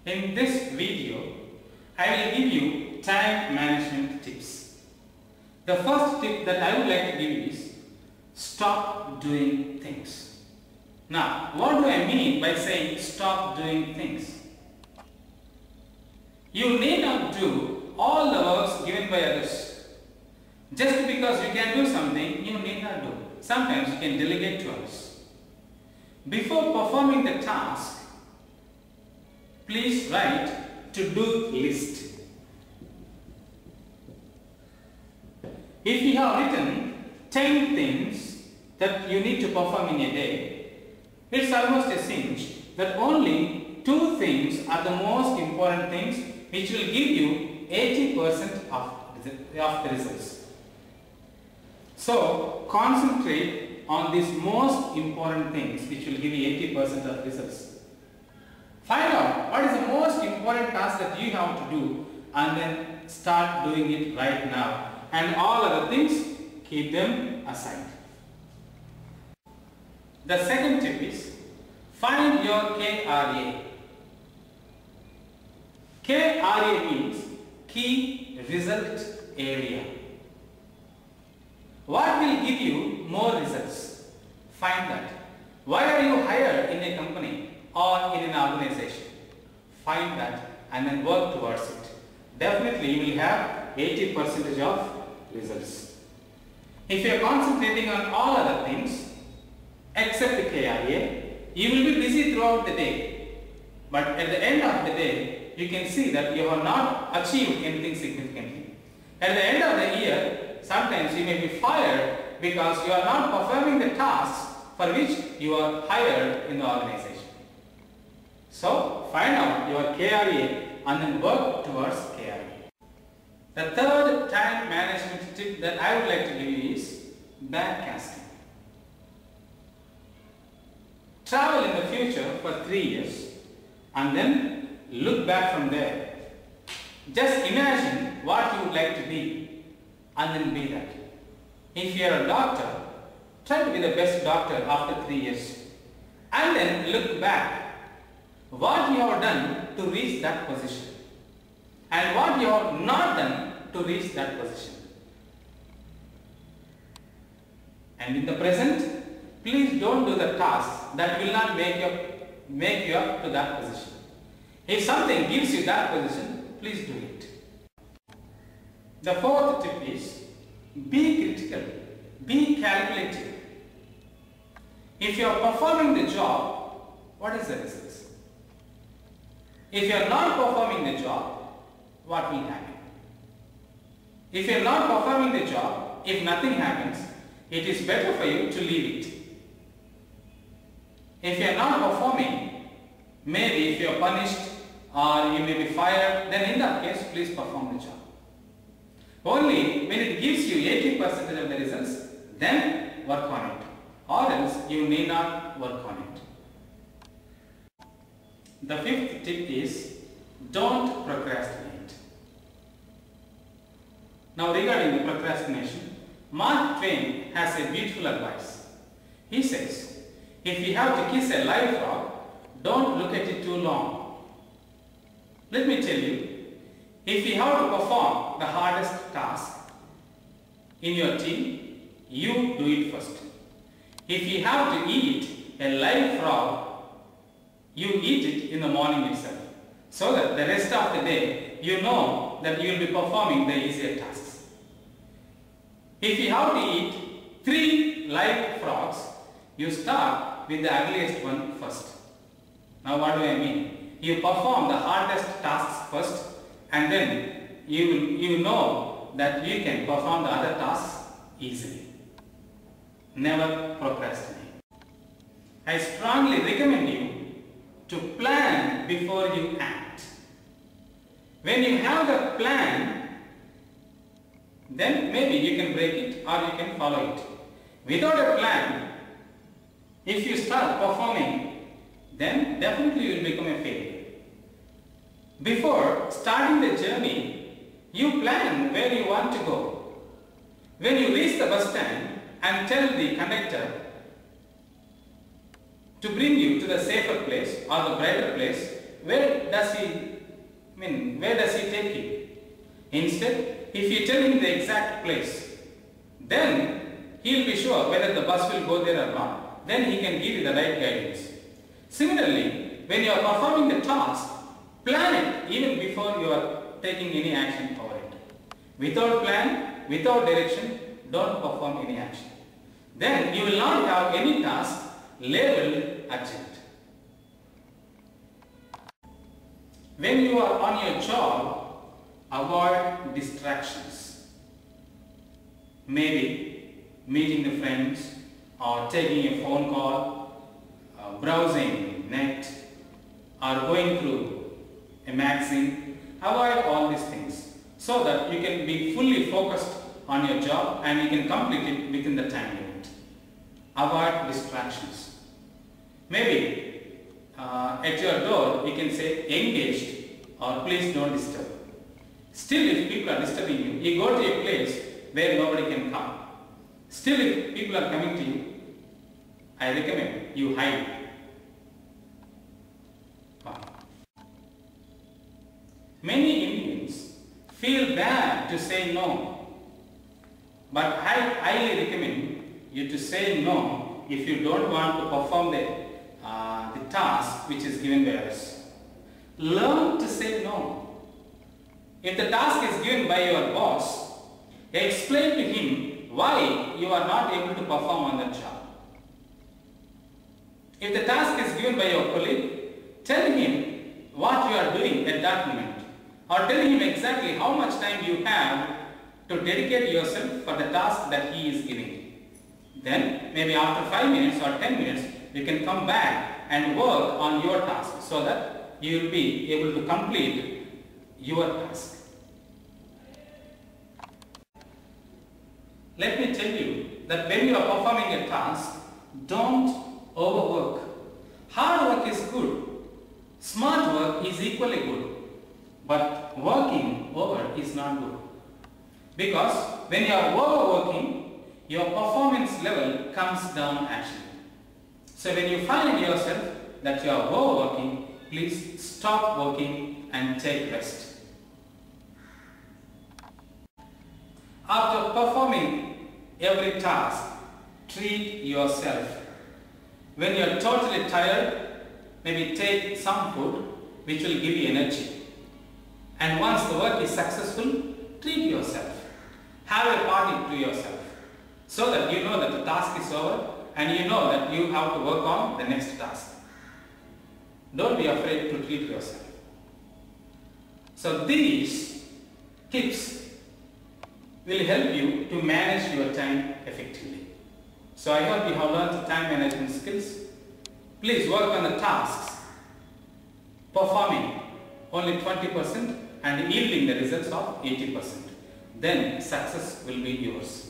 In this video, I will give you time management tips. The first tip that I would like to give you is stop doing things. Now, what do I mean by saying stop doing things? You need not do all the works given by others. Just because you can do something, you need not do. Sometimes you can delegate to others. Before performing the task, please write to-do list. If you have written 10 things that you need to perform in a day, it's almost a cinch that only 2 things are the most important things which will give you 80% of the results. So concentrate on these most important things which will give you 80% of results. Find out what is the most important task that you have to do and then start doing it right now. And all other things, keep them aside. The second tip is find your KRA. KRA means Key Result Area. What will give you more results? Find that. Why are you hired in a company or in an organization? Find that and then work towards it. Definitely you will have 80% of results. If you are concentrating on all other things except the KRA, you will be busy throughout the day. But at the end of the day, you can see that you have not achieved anything significantly. At the end of the year, sometimes you may be fired because you are not performing the tasks for which you are hired in the organization. So, find out your KRA and then work towards KRA. The third time management tip that I would like to give you is backcasting. Travel in the future for 3 years and then look back from there. Just imagine what you would like to be and then be that. If you are a doctor, try to be the best doctor after 3 years and then look back what you have done to reach that position and what you have not done to reach that position. And in the present, please don't do the tasks that will not make you up to that position. If something gives you that position, please do it. The fourth tip is be critical, be calculative. If you are performing the job, what is the results? If you are not performing the job, what will happen? If you are not performing the job, if nothing happens, it is better for you to leave it. If you are not performing, maybe if you are punished or you may be fired, then in that case, please perform the job. Only when it gives you 80% of the results, then work on it, or else you may not work on it. The fifth tip is don't procrastinate. Now regarding the procrastination, Mark Twain has a beautiful advice. He says, if you have to kiss a live frog, don't look at it too long. Let me tell you, if you have to perform the hardest task in your team, you do it first. If you have to eat a live frog, you eat it in the morning itself, so that the rest of the day you know that you will be performing the easier tasks. If you have to eat 3 live frogs, you start with the ugliest one first. Now what do I mean? You perform the hardest tasks first and then you know that you can perform the other tasks easily. Never procrastinate. I strongly recommend you to plan before you act. When you have the plan, then maybe you can break it or you can follow it. Without a plan, if you start performing, then definitely you will become a failure. Before starting the journey, you plan where you want to go. When you reach the bus stand and tell the conductor to bring you to the safer place or the brighter place, where does he take you? Instead, if you tell him the exact place, then he will be sure whether the bus will go there or not. Then he can give you the right guidance. Similarly, when you are performing the task, plan it even before you are taking any action over it. Without plan, without direction, don't perform any action. Then you will not have any task labeled urgent. When you are on your job, avoid distractions. Maybe meeting the friends or taking a phone call, browsing net or going through a magazine. Avoid all these things so that you can be fully focused on your job and you can complete it within the time limit. Avoid distractions. Maybe at your door you can say engaged or please don't disturb. Still, if people are disturbing you, you go to a place where nobody can come. Still, if people are coming to you, I recommend you hide. Many Indians feel bad to say no, but I highly recommend you to say no if you don't want to perform the task which is given by others. Learn to say no. If the task is given by your boss, explain to him why you are not able to perform on that job. If the task is given by your colleague, tell him what you are doing at that moment, or tell him exactly how much time you have to dedicate yourself for the task that he is giving. Then maybe after 5 minutes or 10 minutes, you can come back and work on your task so that you will be able to complete your task. Let me tell you that when you are performing a task, don't overwork. Hard work is good. Smart work is equally good. But working over is not good. Because when you are overworking, your performance level comes down actually. So when you find yourself that you are overworking, please stop working and take rest. After performing every task, treat yourself. When you are totally tired, maybe take some food which will give you energy. And once the work is successful, treat yourself. Have a party to yourself so that you know that the task is over and you know that you have to work on the next task. Don't be afraid to treat yourself. So these tips will help you to manage your time effectively. So I hope you have learned time management skills. Please work on the tasks, performing only 20% and yielding the results of 80%. Then success will be yours.